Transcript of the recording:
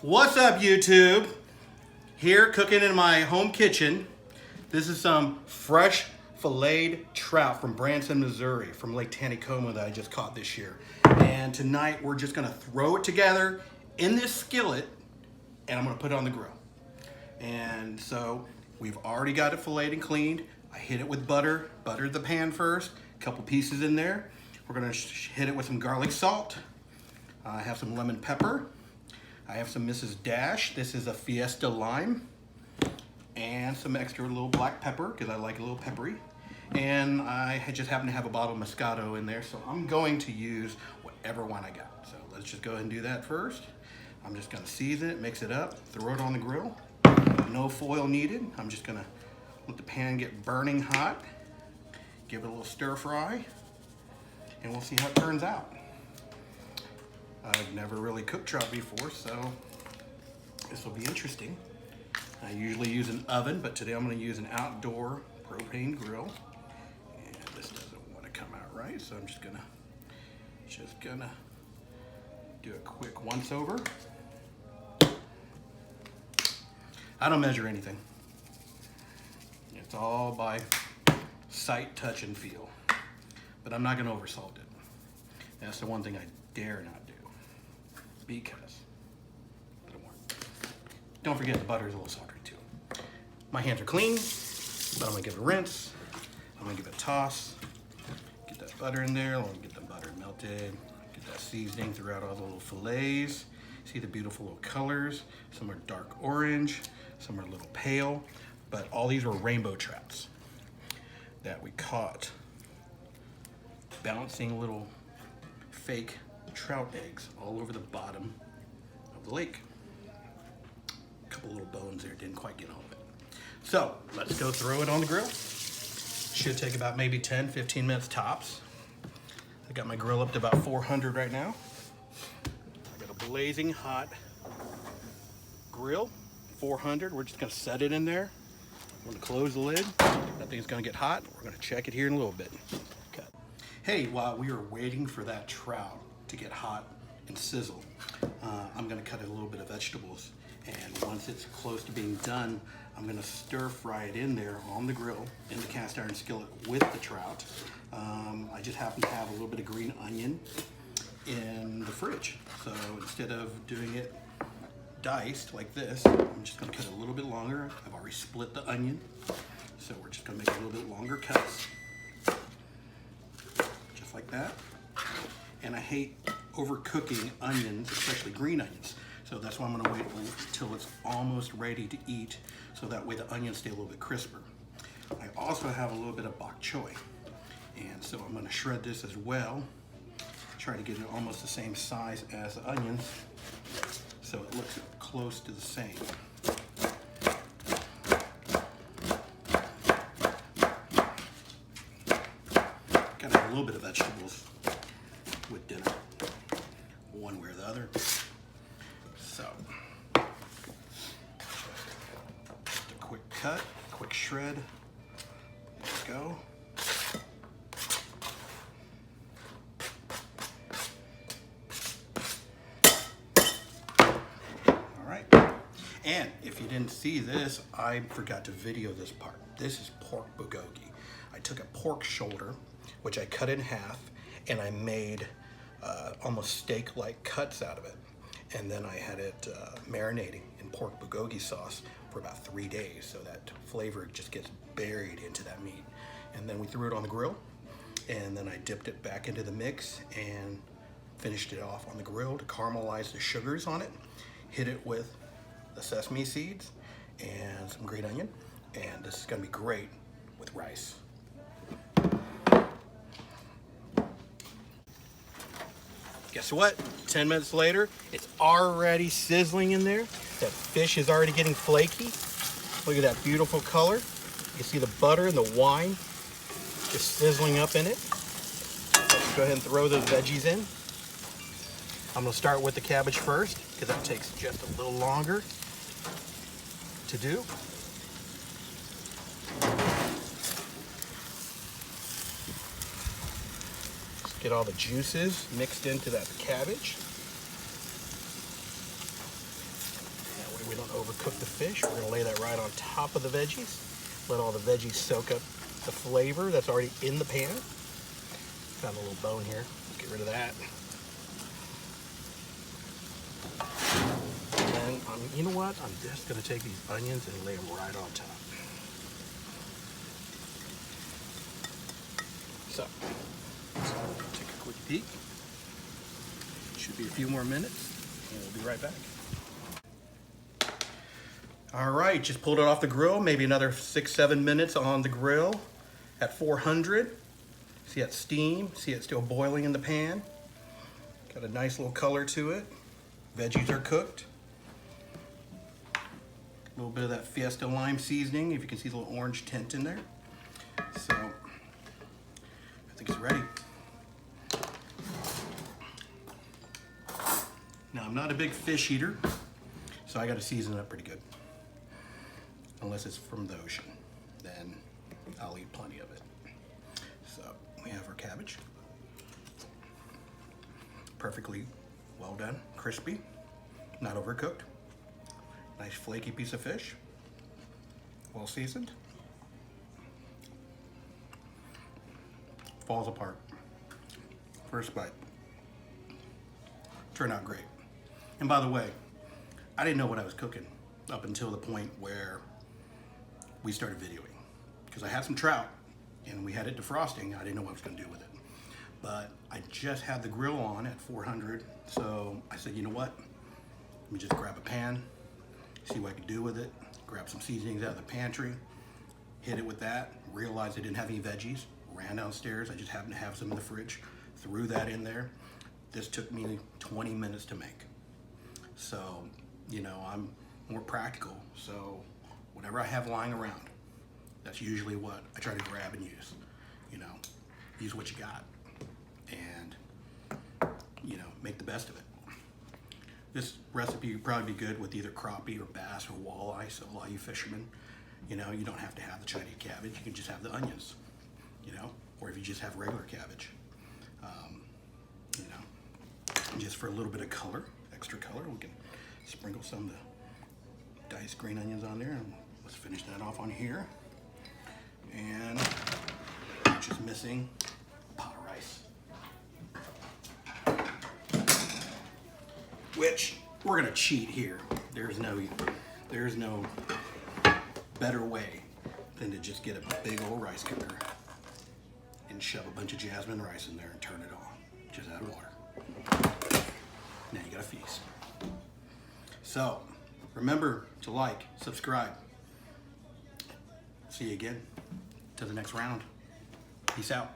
What's up, YouTube? Here cooking in my home kitchen. This is some fresh filleted trout from Branson, Missouri, from Lake Taneycomo that I just caught this year. And tonight we're just gonna throw it together in this skillet and I'm gonna put it on the grill. And so we've already got it filleted and cleaned. I hit it with butter, buttered the pan first, a couple pieces in there. We're gonna hit it with some garlic salt. I have some lemon pepper. I have some Mrs. Dash. This is a Fiesta lime. And some extra little black pepper, because I like it a little peppery. And I just happen to have a bottle of Moscato in there, so I'm going to use whatever one I got. So let's just go ahead and do that first. I'm just gonna season it, mix it up, throw it on the grill. No foil needed. I'm just gonna let the pan get burning hot, give it a little stir fry, and we'll see how it turns out. I've never really cooked trout before, so this will be interesting. I usually use an oven, but today I'm going to use an outdoor propane grill. And this doesn't want to come out right, so I'm just gonna do a quick once over. I don't measure anything. It's all by sight, touch, and feel. But I'm not going to oversalt it. That's the one thing I dare not do. Because it'll work. Don't forget the butter is a little salty too. My hands are clean, but I'm gonna give it a rinse. I'm gonna give it a toss. Get that butter in there. Let me get the butter melted. Get that seasoning throughout all the little fillets. See the beautiful little colors. Some are dark orange, some are a little pale, but all these were rainbow trouts that we caught bouncing little fake trout eggs all over the bottom of the lake. A couple little bones there, didn't quite get all of it. So let's go throw it on the grill. Should take about maybe 10-15 minutes tops. I got my grill up to about 400 right now. I got a blazing hot grill, 400. We're just gonna set it in there. I'm gonna close the lid. That thing's gonna get hot. We're gonna check it here in a little bit. Okay. Hey, while we were waiting for that trout to get hot and sizzle, I'm gonna cut a little bit of vegetables, and once it's close to being done, I'm gonna stir fry it in there on the grill in the cast iron skillet with the trout. I just happen to have a little bit of green onion in the fridge, so instead of doing it diced like this, I'm just gonna cut it a little bit longer. I've already split the onion, so we're just gonna make a little bit longer cuts, just like that. And I hate overcooking onions, especially green onions. So that's why I'm gonna wait until it's almost ready to eat, so that way the onions stay a little bit crisper. I also have a little bit of bok choy, and so I'm gonna shred this as well. Try to get it almost the same size as the onions, so it looks close to the same. Gotta have a little bit of vegetables with dinner, one way or the other. So, just a quick cut, quick shred. Let's go. All right. And if you didn't see this, I forgot to video this part. This is pork bulgogi. I took a pork shoulder, which I cut in half, and I made almost steak-like cuts out of it. And then I had it marinating in pork bulgogi sauce for about 3 days, so that flavor just gets buried into that meat. And then we threw it on the grill, and then I dipped it back into the mix and finished it off on the grill to caramelize the sugars on it. Hit it with the sesame seeds and some green onion, and this is gonna be great with rice. Guess what? 10 minutes later, it's already sizzling in there. That fish is already getting flaky. Look at that beautiful color. You see the butter and the wine just sizzling up in it. Let's go ahead and throw those veggies in. I'm gonna start with the cabbage first, because that takes just a little longer to do. Get all the juices mixed into that cabbage. overcook the fish. We're gonna lay that right on top of the veggies. Let all the veggies soak up the flavor that's already in the pan. Found a little bone here. Let's get rid of that. And then, you know what? I'm just gonna take these onions and lay them right on top. So, let's take a quick peek. Should be a few more minutes, and we'll be right back. All right, just pulled it off the grill. Maybe another 6-7 minutes on the grill at 400. See that steam? See it still boiling in the pan? Got a nice little color to it. Veggies are cooked. A little bit of that Fiesta lime seasoning. If you can see the little orange tint in there. So, I think it's ready. Now, I'm not a big fish eater, so I got to season it up pretty good. Unless it's from the ocean, then I'll eat plenty of it. So, we have our cabbage. Perfectly well done, crispy, not overcooked. Nice flaky piece of fish, well seasoned. Falls apart. First bite. Turned out great. And by the way, I didn't know what I was cooking up until the point where we started videoing. Because I had some trout and we had it defrosting. I didn't know what I was going to do with it. But I just had the grill on at 400. So I said, you know what? Let me just grab a pan, see what I can do with it. Grab some seasonings out of the pantry, hit it with that. Realized I didn't have any veggies. Ran downstairs. I just happened to have some in the fridge. Threw that in there. This took me 20 minutes to make. So, you know, I'm more practical. So whatever I have lying around, that's usually what I try to grab and use. You know, use what you got and, you know, make the best of it. This recipe would probably be good with either crappie or bass or walleye. So a lot of you fishermen, you know, you don't have to have the Chinese cabbage. You can just have the onions, you know, or if you just have regular cabbage, you know, just for a little bit of color, extra color, we can sprinkle some of the diced green onions on there, and let's finish that off on here. And we're just missing a pot of rice, which we're gonna cheat here. There's no better way than to just get a big old rice cooker and shove a bunch of jasmine rice in there and turn it on. Just add water. Now you got a feast. So, remember to like, subscribe. See you again to the next round. Peace out.